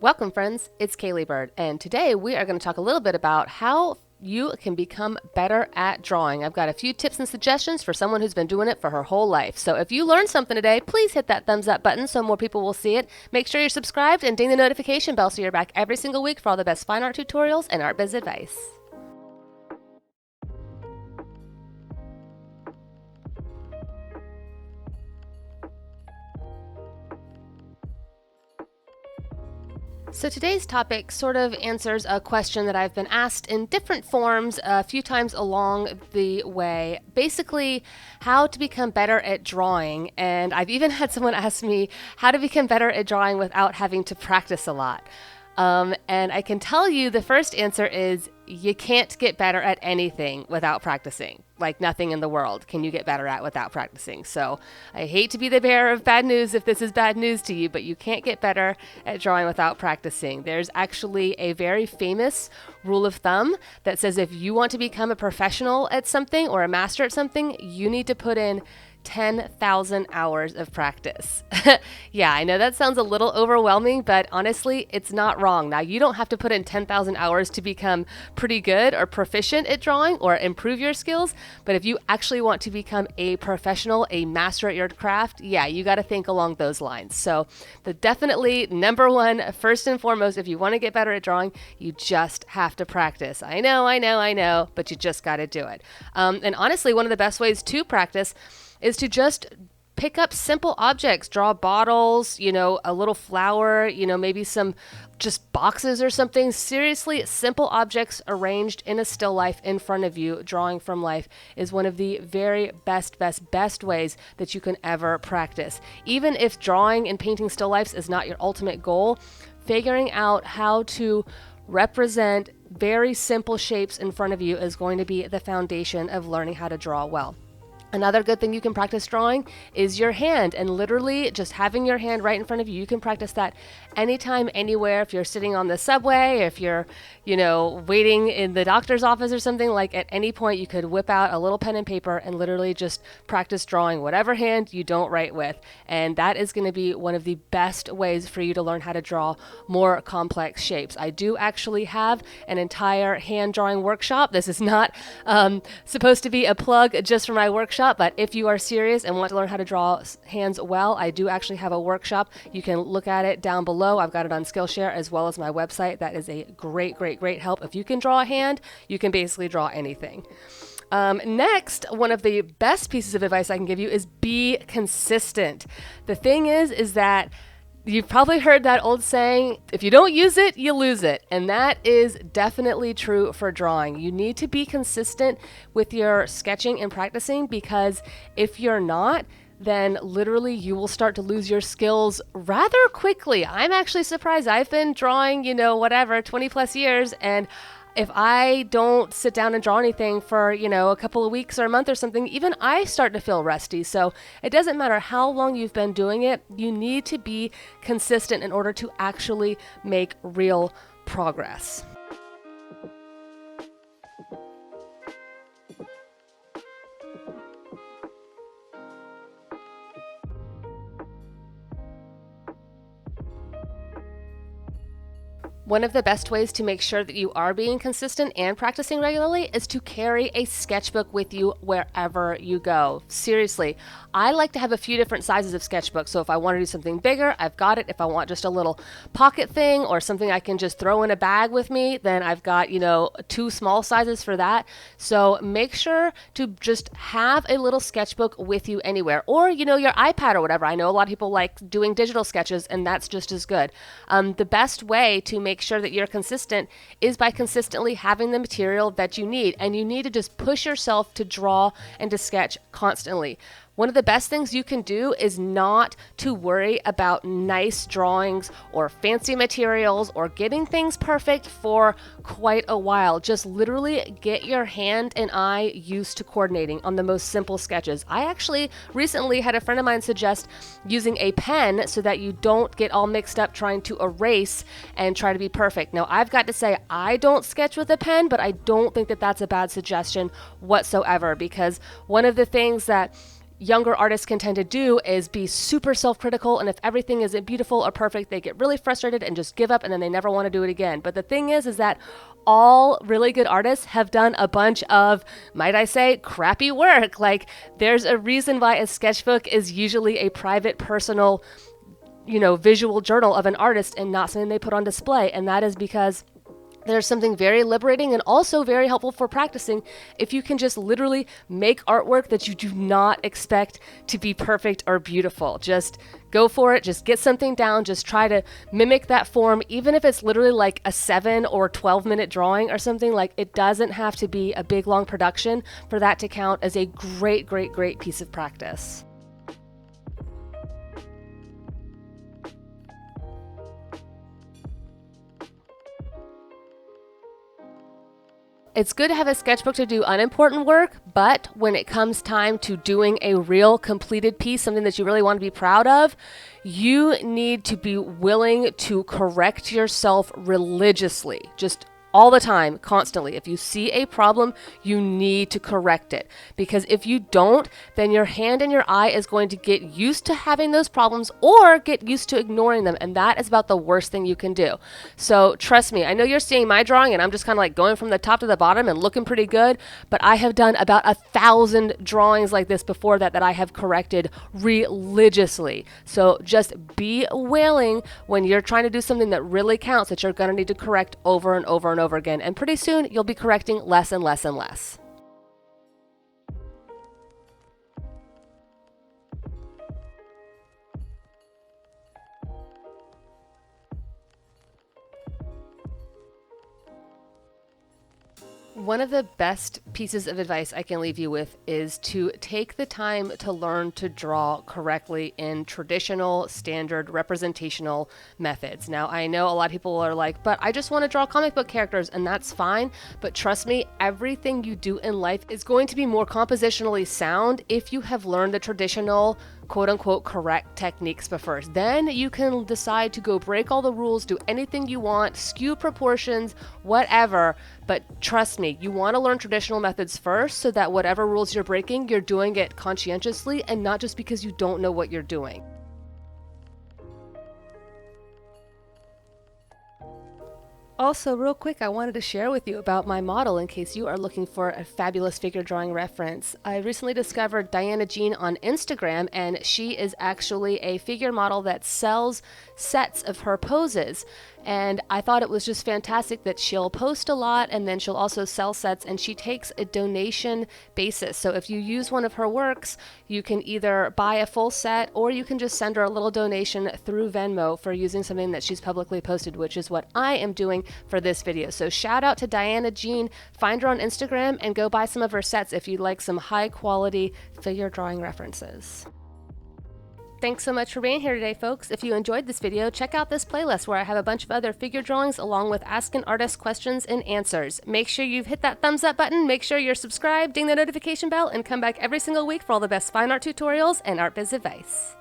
Welcome, friends. It's Kaylee Bird, and today we are going to talk a little bit about how you can become better at drawing. I've got a few tips and suggestions for someone who's been doing it for her whole life. So if you learned something today, please hit that thumbs up button so more people will see it. Make sure you're subscribed and ding the notification bell so you're back every single week for all the best fine art tutorials and art biz advice. So today's topic sort of answers a question that I've been asked in different forms a few times along the way. Basically, how to become better at drawing. And I've even had someone ask me how to become better at drawing without having to practice a lot. And I can tell you the first answer is you can't get better at anything without practicing. Like nothing in the world can you get better at without practicing. So I hate to be the bearer of bad news if this is bad news to you, but you can't get better at drawing without practicing. There's actually a very famous rule of thumb that says if you want to become a professional at something or a master at something, you need to put in 10,000 hours of practice. Yeah, I know that sounds a little overwhelming, but honestly, it's not wrong. Now, you don't have to put in 10,000 hours to become pretty good or proficient at drawing or improve your skills, but if you actually want to become a professional, a master at your craft, yeah, you got to think along those lines. So the definitely number one, first and foremost, if you want to get better at drawing, you just have to practice. I know, but you just got to do it. And honestly, one of the best ways to practice is to just pick up simple objects, draw bottles, a little flower, maybe some just boxes or something. Seriously, simple objects arranged in a still life in front of you, drawing from life, is one of the very best ways that you can ever practice. Even if drawing and painting still lifes is not your ultimate goal, figuring out how to represent very simple shapes in front of you is going to be the foundation of learning how to draw well. Another good thing you can practice drawing is your hand, and literally just having your hand right in front of you. You can practice that anytime, anywhere. If you're sitting on the subway, if you're, waiting in the doctor's office or something, like at any point you could whip out a little pen and paper and literally just practice drawing whatever hand you don't write with. And that is going to be one of the best ways for you to learn how to draw more complex shapes. I do actually have an entire hand drawing workshop. This is not supposed to be a plug just for my workshop, but if you are serious and want to learn how to draw hands well, I do actually have a workshop. You can look at it down below. I've got it on Skillshare as well as my website. That is a great help. If you can draw a hand, you can basically draw anything. Next, one of the best pieces of advice I can give you is be consistent. The thing is that you've probably heard that old saying, if you don't use it, you lose it. And that is definitely true for drawing. You need to be consistent with your sketching and practicing, because if you're not, then literally you will start to lose your skills rather quickly. I'm actually surprised. I've been drawing, 20 plus years, and if I don't sit down and draw anything for, a couple of weeks or a month or something, even I start to feel rusty. So it doesn't matter how long you've been doing it. You need to be consistent in order to actually make real progress. One of the best ways to make sure that you are being consistent and practicing regularly is to carry a sketchbook with you wherever you go. Seriously, I like to have a few different sizes of sketchbooks. So if I want to do something bigger, I've got it. If I want just a little pocket thing or something I can just throw in a bag with me, then I've got, two small sizes for that. So make sure to just have a little sketchbook with you anywhere, or, your iPad or whatever. I know a lot of people like doing digital sketches, and that's just as good. The best way to make sure that you're consistent is by consistently having the material that you need, and you need to just push yourself to draw and to sketch constantly. One of the best things you can do is not to worry about nice drawings or fancy materials or getting things perfect for quite a while. Just literally get your hand and eye used to coordinating on the most simple sketches. I actually recently had a friend of mine suggest using a pen so that you don't get all mixed up trying to erase and try to be perfect. Now, I've got to say, I don't sketch with a pen, but I don't think that that's a bad suggestion whatsoever, because one of the things that younger artists can tend to do is be super self-critical, and if everything isn't beautiful or perfect, they get really frustrated and just give up, and then they never want to do it again. But the thing is that all really good artists have done a bunch of, might I say, crappy work. Like, there's a reason why a sketchbook is usually a private, personal, visual journal of an artist and not something they put on display, and that is because there's something very liberating and also very helpful for practicing if you can just literally make artwork that you do not expect to be perfect or beautiful. Just go for it. Just get something down. Just try to mimic that form, even if it's literally like a 7 or 12-minute drawing or something. Like, it doesn't have to be a big, long production for that to count as a great, great, great piece of practice. It's good to have a sketchbook to do unimportant work, but when it comes time to doing a real completed piece, something that you really want to be proud of, you need to be willing to correct yourself religiously. Just all the time, constantly. If you see a problem, you need to correct it. Because if you don't, then your hand and your eye is going to get used to having those problems or get used to ignoring them. And that is about the worst thing you can do. So trust me, I know you're seeing my drawing and I'm just kind of like going from the top to the bottom and looking pretty good, but I have done about 1,000 drawings like this before that I have corrected religiously. So just be willing when you're trying to do something that really counts, that you're going to need to correct over and over and over again, and pretty soon you'll be correcting less and less and less. One of the best pieces of advice I can leave you with is to take the time to learn to draw correctly in traditional, standard, representational methods. Now, I know a lot of people are like, but I just want to draw comic book characters, and that's fine. But trust me, everything you do in life is going to be more compositionally sound if you have learned the traditional, quote unquote, correct techniques first. Then you can decide to go break all the rules, do anything you want, skew proportions, whatever. But trust me, you want to learn traditional methods first so that whatever rules you're breaking, you're doing it conscientiously and not just because you don't know what you're doing. Also, real quick, I wanted to share with you about my model in case you are looking for a fabulous figure drawing reference. I recently discovered Diana Jean on Instagram, and she is actually a figure model that sells sets of her poses. And I thought it was just fantastic that she'll post a lot and then she'll also sell sets, and she takes a donation basis. So if you use one of her works, you can either buy a full set or you can just send her a little donation through Venmo for using something that she's publicly posted, which is what I am doing for this video. So shout out to Diana Jean, find her on Instagram and go buy some of her sets if you'd like some high quality figure drawing references. Thanks so much for being here today, folks. If you enjoyed this video, check out this playlist where I have a bunch of other figure drawings along with Ask an Artist questions and answers. Make sure you've hit that thumbs up button, make sure you're subscribed, ding the notification bell, and come back every single week for all the best fine art tutorials and art biz advice.